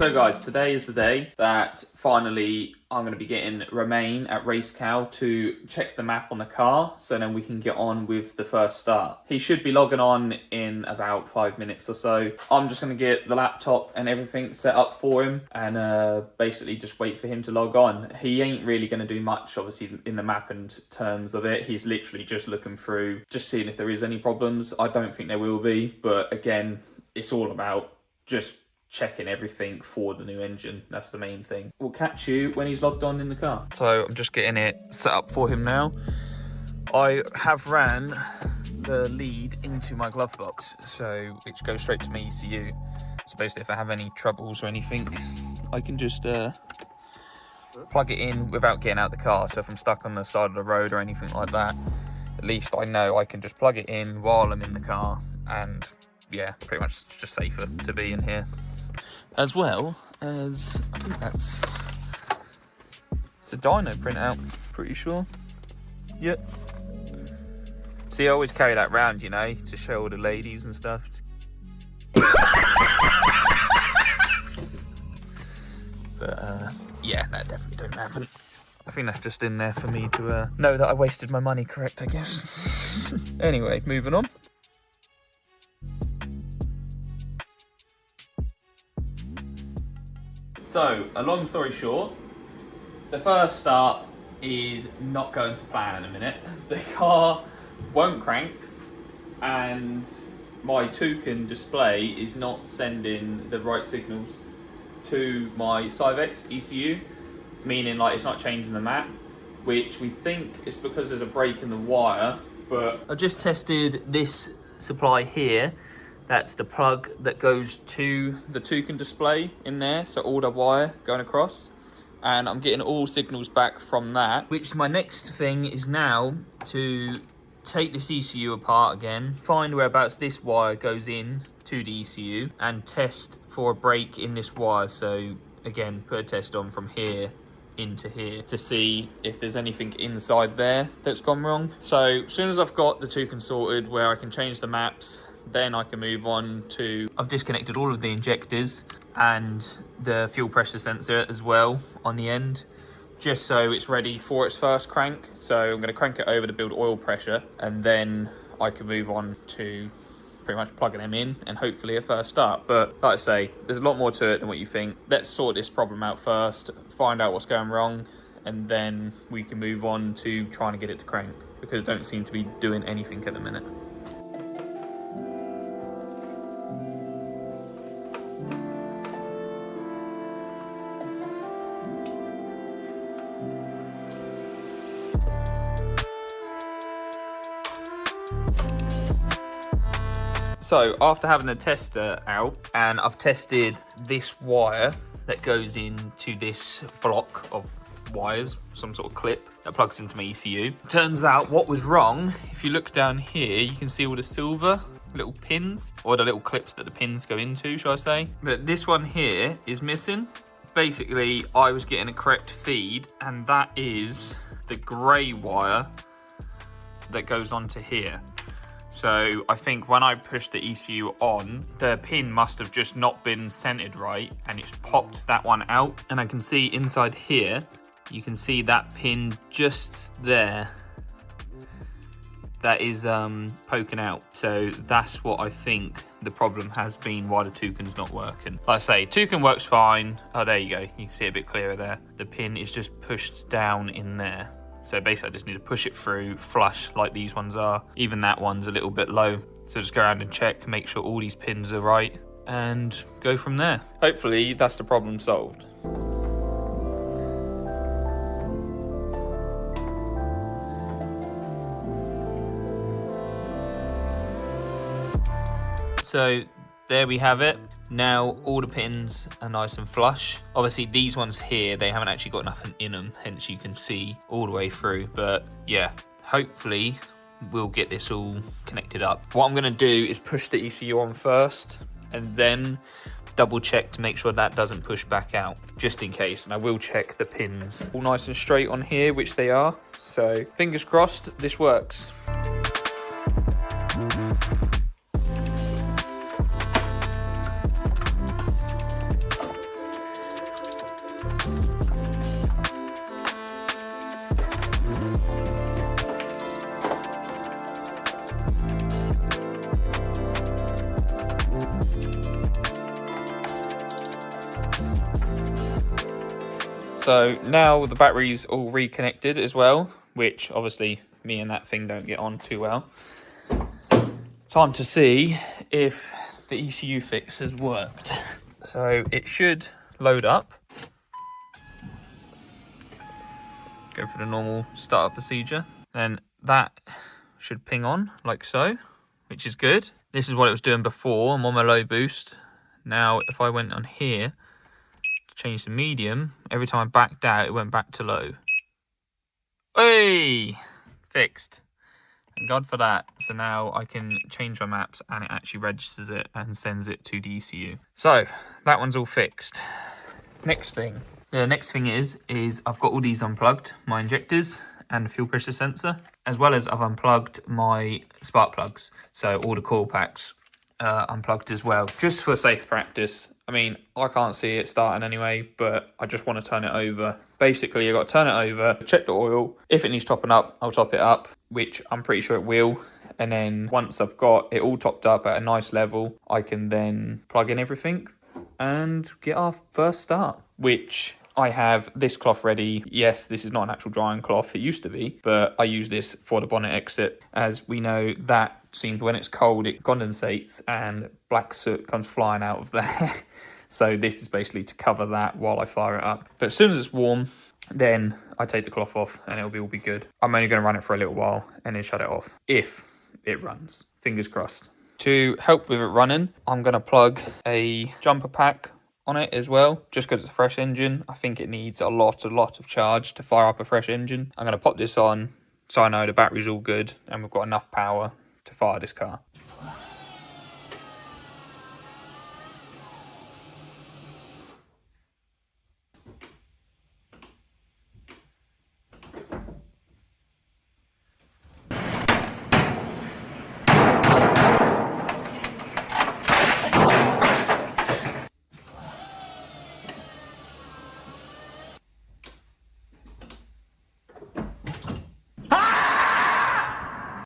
So guys, today is the day that finally I'm going to be getting Romain at Race Cow to check the map on the car, so then we can get on with the first start. He should be logging on in about 5 minutes or so. I'm just going to get the laptop and everything set up for him and basically just wait for him to log on. He ain't really going to do much, obviously, in the map and terms of it. He's literally just looking through, just seeing if there is any problems. I don't think there will be, but again, it's all about just checking everything for the new engine. That's the main thing. We'll catch you when he's logged on in the car. So I'm just getting it set up for him now. I have ran the lead into my glove box, so which goes straight to my ECU. So basically if I have any troubles or anything, I can just plug it in without getting out the car. So if I'm stuck on the side of the road or anything like that, at least I know I can just plug it in while I'm in the car, and yeah, pretty much it's just safer to be in here. As well as, I think it's a dyno printout, pretty sure. Yep. See, I always carry that round, you know, to show all the ladies and stuff. But yeah, that definitely don't happen. I think that's just in there for me to know that I wasted my money correct, I guess. Anyway, moving on. So, a long story short, the first start is not going to plan in a minute. The car won't crank, and my Toucan display is not sending the right signals to my Syvex ECU, meaning like it's not changing the map, which we think is because there's a break in the wire. But I've just tested this supply here. That's the plug that goes to the Toucan display in there, so all the wire going across. And I'm getting all signals back from that. Which my next thing is now to take this ECU apart again, find whereabouts this wire goes in to the ECU, and test for a break in this wire. So again, put a test on from here into here to see if there's anything inside there that's gone wrong. So as soon as I've got the Toucan sorted where I can change the maps, then I can move on to, I've disconnected all of the injectors and the fuel pressure sensor as well on the end, just so it's ready for its first crank. So I'm going to crank it over to build oil pressure, and then I can move on to pretty much plugging them in and hopefully a first start. But like I say, there's a lot more to it than what you think. Let's sort this problem out first, find out what's going wrong, and then we can move on to trying to get it to crank, because it don't seem to be doing anything at the minute. So after having the tester out, and I've tested this wire that goes into this block of wires, some sort of clip that plugs into my ECU. Turns out what was wrong, if you look down here, you can see all the silver little pins, or the little clips that the pins go into, shall I say. But this one here is missing. Basically, I was getting a correct feed, and that is the grey wire that goes onto here. So I think when I pushed the ECU on, the pin must have just not been centered right, and it's popped that one out. And I can see inside here, you can see that pin just there that is poking out. So that's what I think the problem has been, why the Toucan's not working. Like I say, Toucan works fine. Oh, there you go. You can see it a bit clearer there. The pin is just pushed down in there. So basically I just need to push it through flush like these ones are. Even that one's a little bit low. So just go around and check, make sure all these pins are right, and go from there. Hopefully that's the problem solved. So there we have it. Now all the pins are nice and flush. Obviously these ones here, they haven't actually got nothing in them, hence you can see all the way through. But yeah, hopefully we'll get this all connected up. What I'm gonna do is push the ECU on first, and then double check to make sure that doesn't push back out, just in case. And I will check the pins all nice and straight on here, which they are. So fingers crossed this works. So now the battery's all reconnected as well, which obviously me and that thing don't get on too well. Time to see if the ECU fix has worked. So it should load up. Go for the normal startup procedure. Then that should ping on like so, which is good. This is what it was doing before. I'm on my low boost. Now if I went on here, change the medium, every time I backed out it went back to low. Hey, fixed. Thank God for that. So now I can change my maps and it actually registers it and sends it to the ECU. So that one's all fixed. Next thing. The next thing is I've got all these unplugged, my injectors and the fuel pressure sensor, as well as I've unplugged my spark plugs. So all the coil packs unplugged as well, just for safe practice. I mean, I can't see it starting anyway, but I just want to turn it over. Basically, you've got to turn it over, check the oil. If it needs topping up, I'll top it up, which I'm pretty sure it will. And then once I've got it all topped up at a nice level, I can then plug in everything and get our first start, which I have this cloth ready. Yes, this is not an actual drying cloth. It used to be, but I use this for the bonnet exit. As we know, that seems when it's cold, it condensates and black soot comes flying out of there. So this is basically to cover that while I fire it up. But as soon as it's warm, then I take the cloth off and it'll be good. I'm only going to run it for a little while and then shut it off, if it runs. Fingers crossed. To help with it running, I'm going to plug a jumper pack on it as well, just because it's a fresh engine. I think it needs a lot of charge to fire up a fresh engine. I'm going to pop this on so I know the battery's all good and we've got enough power to fire this car.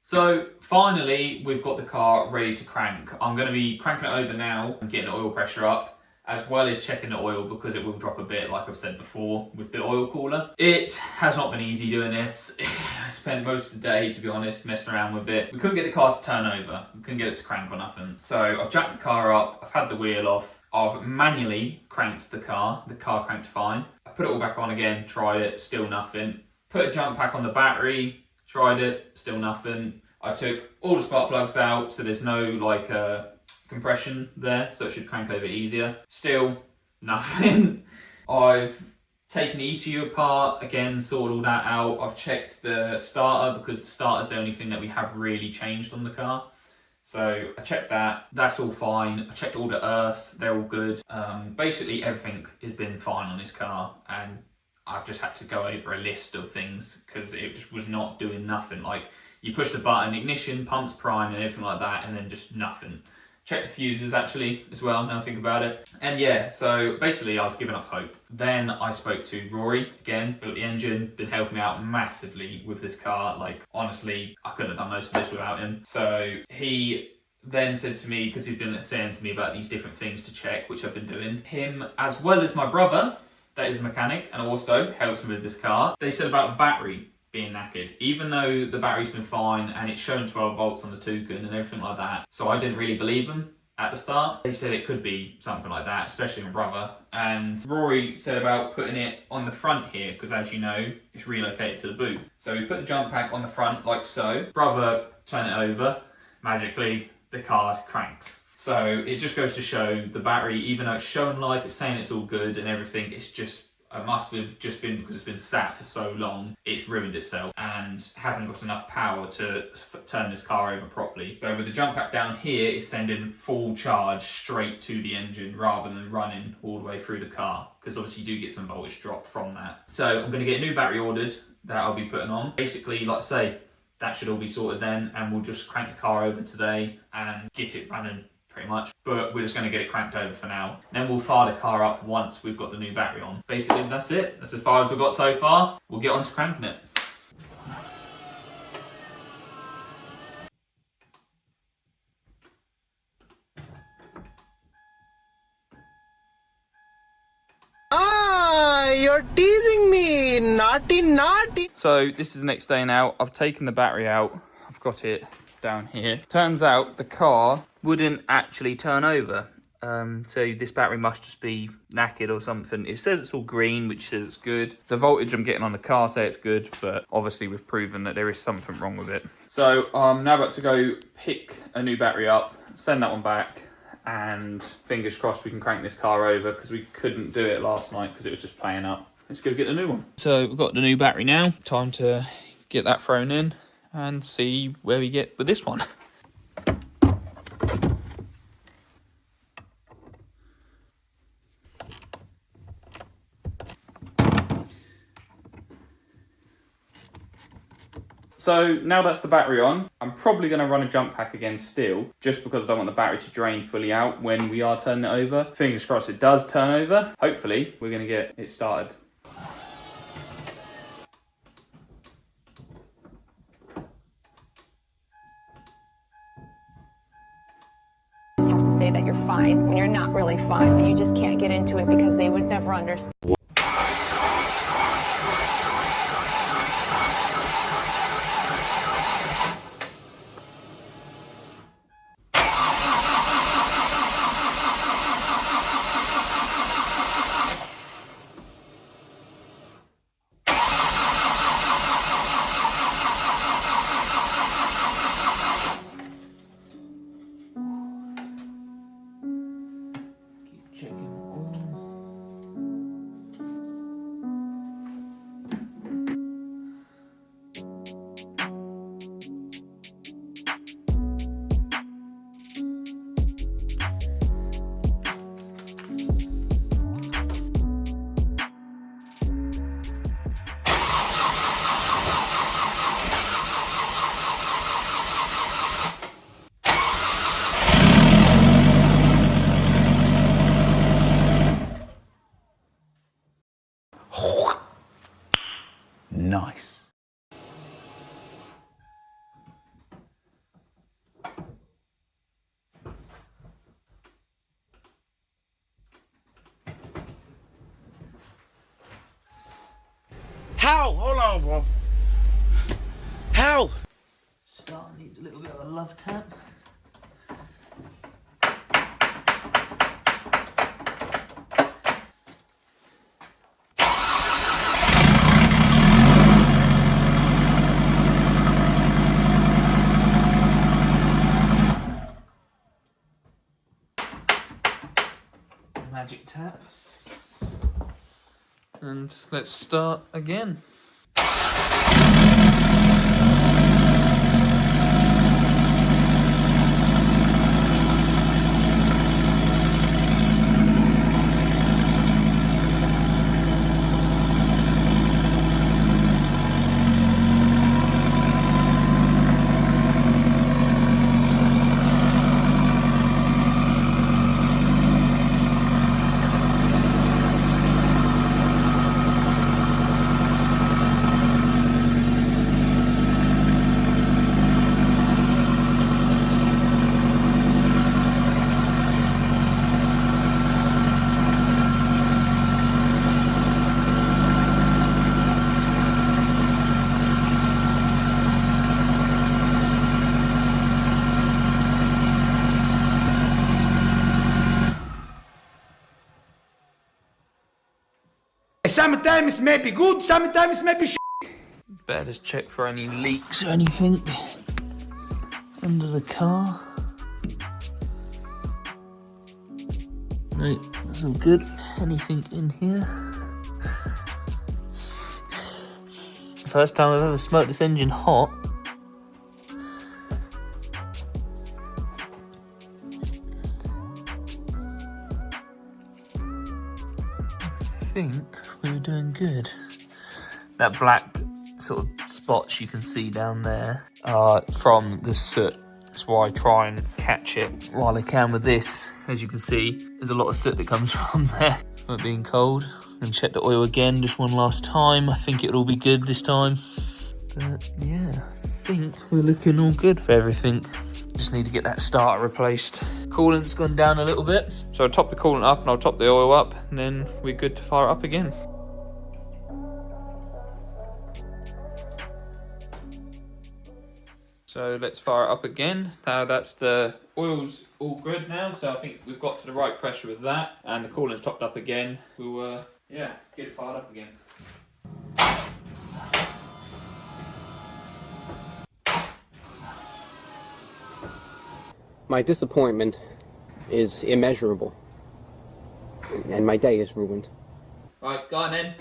So finally, we've got the car ready to crank. I'm going to be cranking it over now and getting the oil pressure up, as well as checking the oil because it will drop a bit, like I've said before, with the oil cooler. It has not been easy doing this. I spent most of the day, to be honest, messing around with it. We couldn't get the car to turn over. We couldn't get it to crank or nothing. So I've jacked the car up. I've had the wheel off. I've manually cranked the car. The car cranked fine. I put it all back on again, tried it, still nothing. Put a jump pack on the battery, tried it, still nothing. I took all the spark plugs out, so there's no like compression there, so it should crank over easier. Still nothing. I've taken the ECU apart, again, sorted all that out. I've checked the starter because the starter's the only thing that we have really changed on the car. So I checked that, that's all fine. I checked all the earths, they're all good. Basically everything has been fine on this car, and I've just had to go over a list of things because it just was not doing nothing. Like, you push the button, ignition, pumps prime and everything like that, and then just nothing. Check the fuses actually as well, now I think about it. And yeah, so basically I was giving up hope. Then I spoke to Rory, again, built the engine, been helping me out massively with this car. Like, honestly, I couldn't have done most of this without him. So he then said to me, because he's been saying to me about these different things to check, which I've been doing, him as well as my brother, that is a mechanic and also helps me with this car, they said about the battery being knackered, even though the battery's been fine and it's shown 12 volts on the Toucan and everything like that. So I didn't really believe them at the start. They said it could be something like that, especially my brother. And Rory said about putting it on the front here, because as you know, it's relocated to the boot. So we put the jump pack on the front like so. Brother turned it over, magically the car cranks. So it just goes to show the battery, even though it's showing life, it's saying it's all good and everything, it's just, it must have just been because it's been sat for so long, it's ruined itself and hasn't got enough power to turn this car over properly. So with the jump pack down here, it's sending full charge straight to the engine rather than running all the way through the car, because obviously you do get some voltage drop from that. So I'm going to get a new battery ordered that I'll be putting on. Basically, like I say, that should all be sorted then, and we'll just crank the car over today and get it running pretty much. But we're just going to get it cranked over for now. And then we'll fire the car up once we've got the new battery on. Basically, that's it. That's as far as we've got so far. We'll get on to cranking it. You're teasing me, naughty, naughty. So this is the next day now. I've taken the battery out. I've got it down here. Turns out the car wouldn't actually turn over. So this battery must just be knackered or something. It says it's all green, which says it's good. The voltage I'm getting on the car say it's good, but obviously we've proven that there is something wrong with it. So I'm now about to go pick a new battery up, send that one back, and fingers crossed we can crank this car over because we couldn't do it last night because it was just playing up. Let's go get a new one. So we've got the new battery now. Time to get that thrown in and see where we get with this one. So now that's the battery on, I'm probably going to run a jump pack again still, just because I don't want the battery to drain fully out when we are turning it over. Fingers crossed it does turn over. Hopefully we're going to get it started. You just have to say that you're fine when you're not really fine, but you just can't get into it because they would never understand. Nice. How? Hold on, bro. How? Start needs a little bit of a love tap. Magic tap. And let's start again. Sometimes may be good, sometimes may be shit. Better just check for any leaks or anything under the car. No, that's all good. Anything in here? First time I've ever smoked this engine hot. I think we were doing good. That black sort of spots you can see down there are from the soot That's why I try and catch it while I can with this. As you can see, there's a lot of soot that comes from there from it being cold. And check the oil again just one last time. I think it'll all be good this time. But yeah, I think we're looking all good for everything. Just need to get that starter replaced. Coolant's gone down a little bit. So I'll top the coolant up and I'll top the oil up, and then we're good to fire it up again. So let's fire it up again. Now that's the oil's all good now, so I think we've got to the right pressure with that, and the coolant's topped up again. We'll get it fired up again. My disappointment is immeasurable, and my day is ruined. Right, go on then.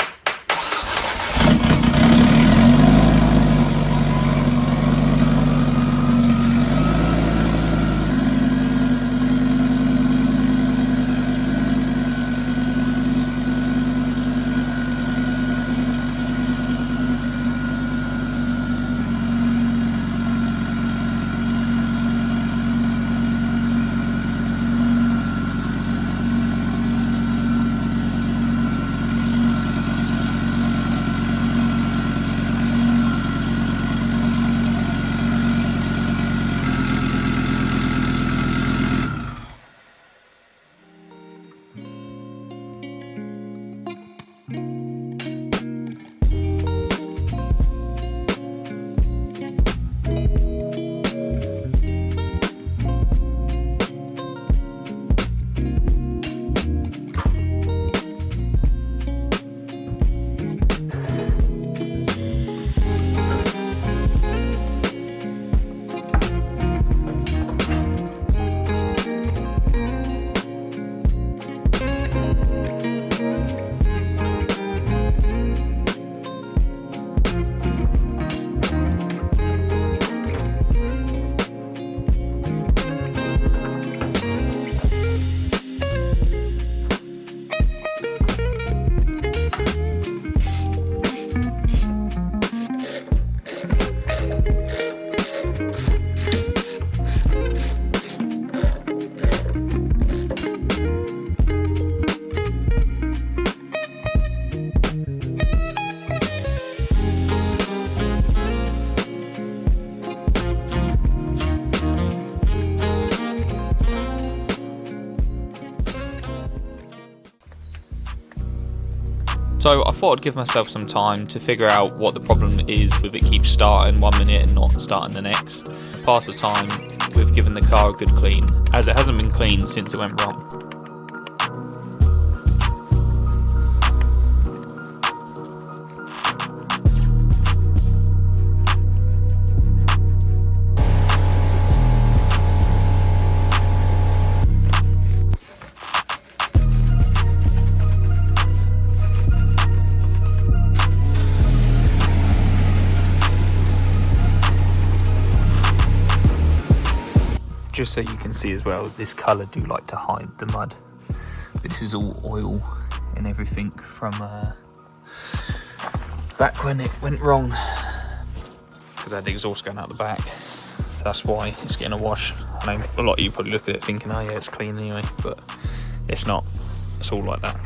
So I thought I'd give myself some time to figure out what the problem is with it keeps starting 1 minute and not starting the next. Pass the time, we've given the car a good clean, as it hasn't been cleaned since it went wrong. Just so you can see as well, this colour do like to hide the mud. But this is all oil and everything from back when it went wrong. Because I had the exhaust going out the back. So that's why it's getting a wash. I know a lot of you probably look at it thinking, oh yeah, it's clean anyway. But it's not. It's all like that.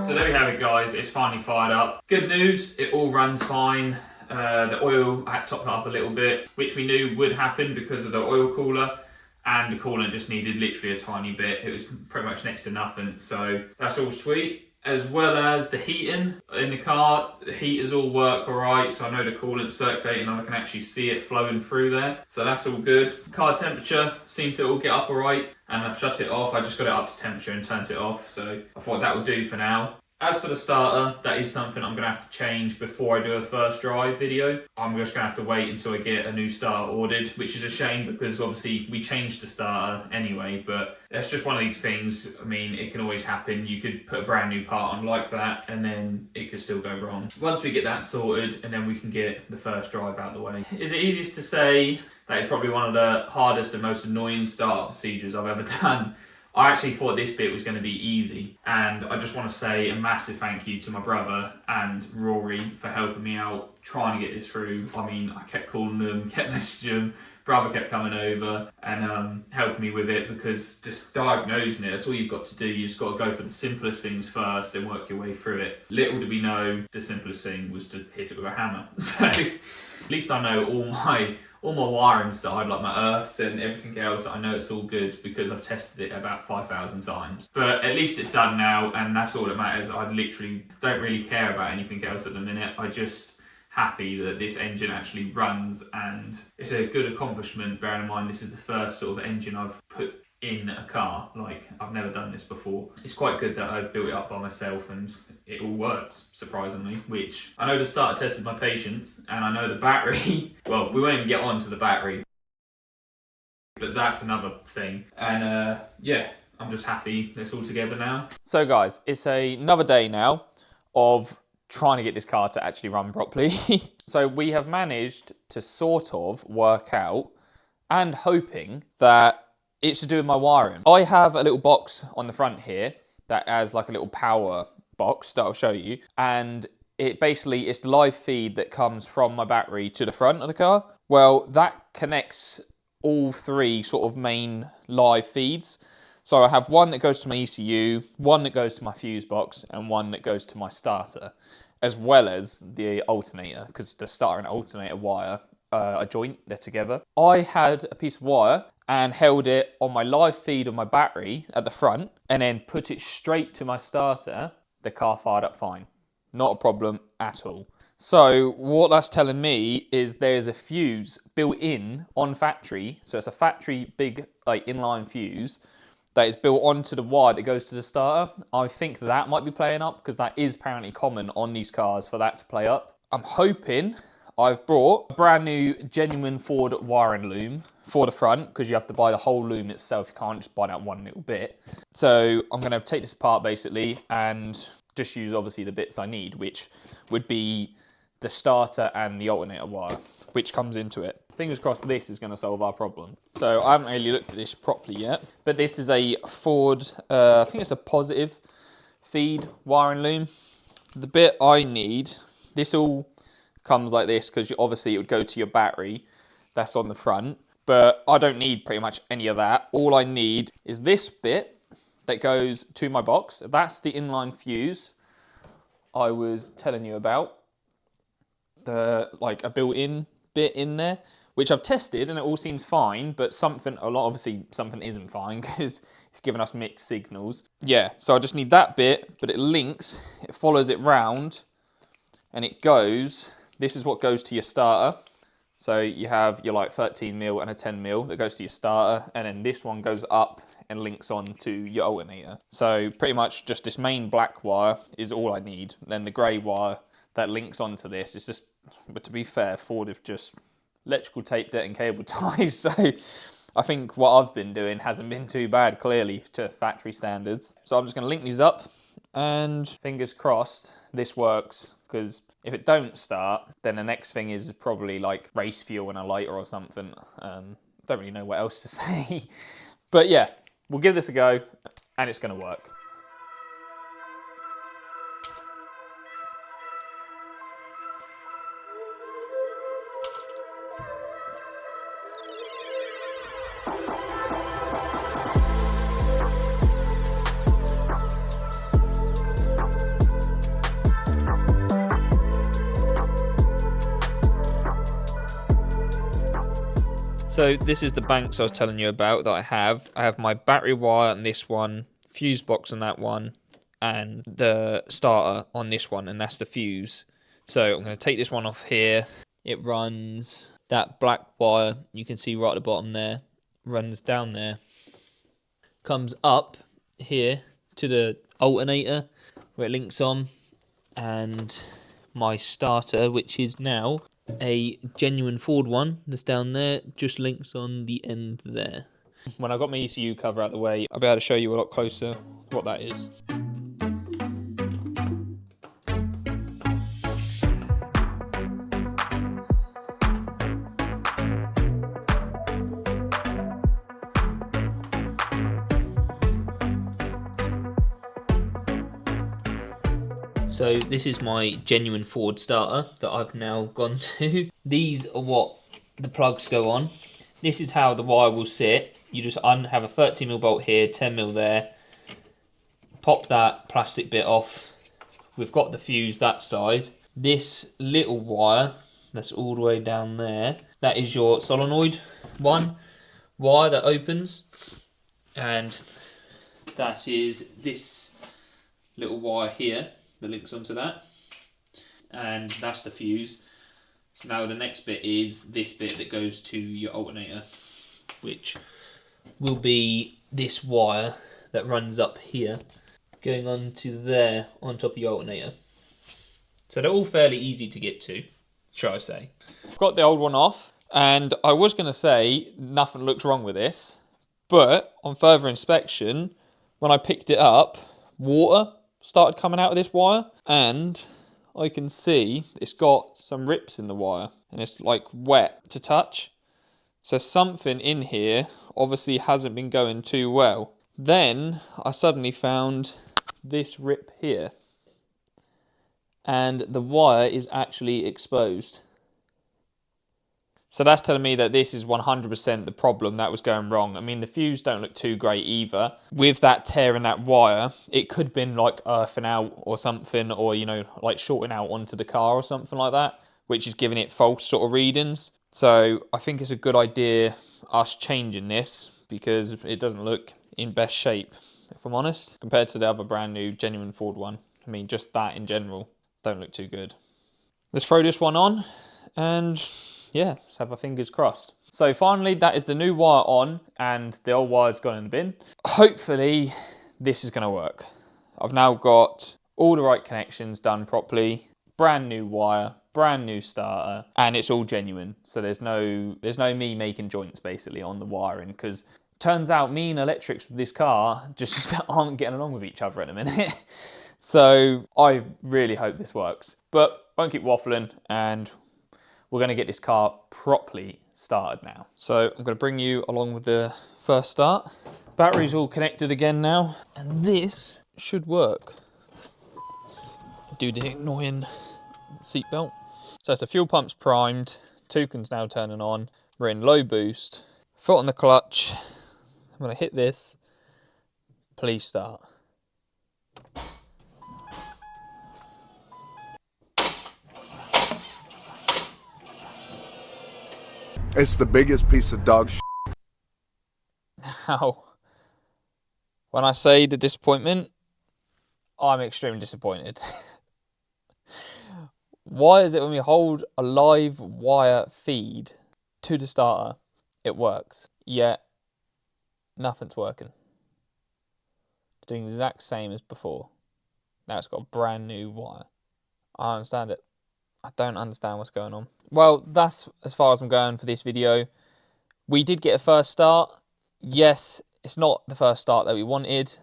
So there we have it, guys. It's finally fired up. Good news, it all runs fine. The oil, I had to top it up a little bit, which we knew would happen because of the oil cooler, and the coolant just needed literally a tiny bit. It was pretty much next to nothing, so that's all sweet. As well as the heating in the car, the heaters all work all right, so I know the coolant's circulating and I can actually see it flowing through there, so that's all good. Car temperature seemed to all get up all right, and I've shut it off. I just got it up to temperature and turned it off, so I thought that would do for now. As for the starter, that is something I'm going to have to change before I do a first drive video. I'm just going to have to wait until I get a new starter ordered, which is a shame because obviously we changed the starter anyway, but that's just one of these things. I mean, it can always happen. You could put a brand new part on like that and then it could still go wrong. Once we get that sorted, and then we can get the first drive out of the way. Is it easiest to say that it's probably one of the hardest and most annoying startup procedures I've ever done? I actually thought this bit was going to be easy, and I just want to say a massive thank you to my brother and Rory for helping me out trying to get this through. I mean, I kept calling them, kept messaging them, brother kept coming over and helping me with it, because just diagnosing it, that's all you've got to do. You just got to go for the simplest things first and work your way through it. Little did we know, the simplest thing was to hit it with a hammer. So at least I know all my wiring side, like my earths and everything else, I know it's all good because I've tested it about 5,000 times. But at least it's done now, and that's all that matters. I literally don't really care about anything else at the minute. I just happy that this engine actually runs, and it's a good accomplishment, bearing in mind this is the first sort of engine I've put in a car. Like, I've never done this before. It's quite good that I built it up by myself and it all works, surprisingly, which I know the starter tested my patience, and I know the battery, well, we won't even get on to the battery, but that's another thing. And yeah, I'm just happy it's all together now. So guys, it's another day now of trying to get this car to actually run properly. So we have managed to sort of work out, and hoping that it's to do with my wiring. I have a little box on the front here that has like a little power box that I'll show you, and it basically is the live feed that comes from my battery to the front of the car. Well, that connects all three sort of main live feeds. So I have one that goes to my ECU, one that goes to my fuse box, and one that goes to my starter, as well as the alternator, because the starter and alternator wire are joint, they're together. I had a piece of wire and held it on my live feed of my battery at the front, and then put it straight to my starter. The car fired up fine. Not a problem at all. So what that's telling me is there's a fuse built in on factory. So it's a factory big like inline fuse that is built onto the wire that goes to the starter. I think that might be playing up, because that is apparently common on these cars for that to play up. I'm hoping I've brought a brand new genuine Ford wiring loom for the front, because you have to buy the whole loom itself. You can't just buy that one little bit. So I'm going to take this apart basically and just use obviously the bits I need, which would be the starter and the alternator wire, which comes into it. Fingers crossed this is going to solve our problem. So I haven't really looked at this properly yet, but this is a Ford, I think it's a positive feed wiring loom. The bit I need, this all comes like this, because obviously it would go to your battery that's on the front, but I don't need pretty much any of that. All I need is this bit that goes to my box. That's the inline fuse I was telling you about. Like a built-in bit in there, which I've tested and it all seems fine, but obviously something isn't fine because it's giving us mixed signals. Yeah, so I just need that bit, but it links, it follows it round, and it goes, this is what goes to your starter. So you have your like 13mm and a 10mm that goes to your starter, and then this one goes up and links on to your alternator. So pretty much just this main black wire is all I need. Then the grey wire that links onto this is just, but to be fair, Ford have just electrical taped it and cable ties. So I think what I've been doing hasn't been too bad, clearly, to factory standards. So I'm just gonna link these up and fingers crossed this works, because if it don't start, then the next thing is probably like race fuel and a lighter or something. Don't really know what else to say. But yeah, we'll give this a go and it's gonna work. So this is the banks I was telling you about that I have. I have my battery wire on this one, fuse box on that one, and the starter on this one, and that's the fuse. So I'm going to take this one off here. It runs that black wire, you can see right at the bottom there, runs down there, comes up here to the alternator where it links on, and my starter, which is now a genuine Ford one that's down there, just links on the end there. When I got my ECU cover out the way, I'll be able to show you a lot closer what that is. So this is my genuine Ford starter that I've now gone to. These are what the plugs go on. This is how the wire will sit. You just have a 13mm bolt here, 10mm there. Pop that plastic bit off. We've got the fuse that side. This little wire that's all the way down there, that is your solenoid one wire that opens. And that is this little wire here that links onto that, and that's the fuse. So now the next bit is this bit that goes to your alternator, which will be this wire that runs up here going on to there on top of your alternator. So they're all fairly easy to get to, shall I say. Got the old one off, and I was going to say nothing looks wrong with this, but on further inspection, when I picked it up, water started coming out of this wire, and I can see it's got some rips in the wire and it's like wet to touch. So something in here obviously hasn't been going too well. Then I suddenly found this rip here, and the wire is actually exposed. So that's telling me that this is 100% the problem that was going wrong. I mean, the fuse don't look too great either. With that tear in that wire, it could have been like earthing out or something, or, you know, like shorting out onto the car or something like that, which is giving it false sort of readings. So I think it's a good idea us changing this, because it doesn't look in best shape, if I'm honest, compared to the other brand new genuine Ford one. I mean, just that in general don't look too good. Let's throw this one on and yeah, let's have our fingers crossed. So finally, that is the new wire on, and the old wire's gone in the bin. Hopefully this is going to work. I've now got all the right connections done properly, brand new wire, brand new starter, and it's all genuine. So there's no me making joints basically on the wiring, because turns out me and electrics with this car just aren't getting along with each other at the minute. So I really hope this works, but won't keep waffling, and we're going to get this car properly started now. So I'm going to bring you along with the first start. Battery's all connected again now, and this should work. Do the annoying seatbelt. So it's the fuel pump's primed, toucan's now turning on, we're in low boost, foot on the clutch, I'm going to hit this, please start. It's the biggest piece of dog shit. Now, when I say the disappointment, I'm extremely disappointed. Why is it when we hold a live wire feed to the starter, it works, yet nothing's working? It's doing the exact same as before. Now it's got a brand new wire. I don't understand it. I don't understand what's going on. Well, that's as far as I'm going for this video. We did get a first start. Yes, it's not the first start that we wanted.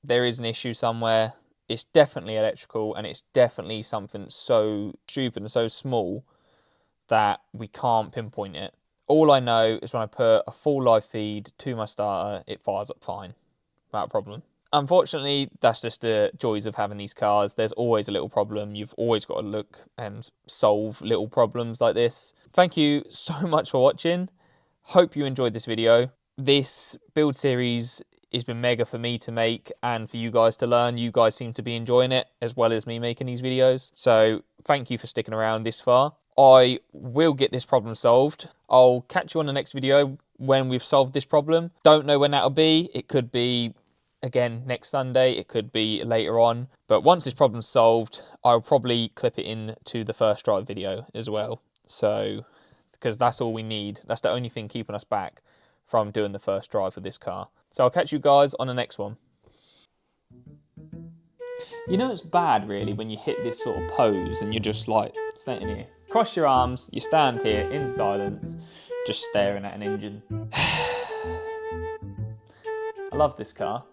There is an issue somewhere. It's definitely electrical, and it's definitely something so stupid and so small that we can't pinpoint it. All I know is when I put a full live feed to my starter, it fires up fine, without a problem. Unfortunately, that's just the joys of having these cars. There's always a little problem. You've always got to look and solve little problems like this. Thank you so much for watching. Hope you enjoyed this video. This build series has been mega for me to make and for you guys to learn. You guys seem to be enjoying it as well as me making these videos. So thank you for sticking around this far. I will get this problem solved. I'll catch you on the next video when we've solved this problem. Don't know when that'll be. It could be, again, next Sunday. It could be later on. But once this problem's solved, I'll probably clip it into the first drive video as well. So, because that's all we need. That's the only thing keeping us back from doing the first drive with this car. So I'll catch you guys on the next one. You know it's bad really when you hit this sort of pose and you're just like standing here. Cross your arms, you stand here in silence, just staring at an engine. I love this car.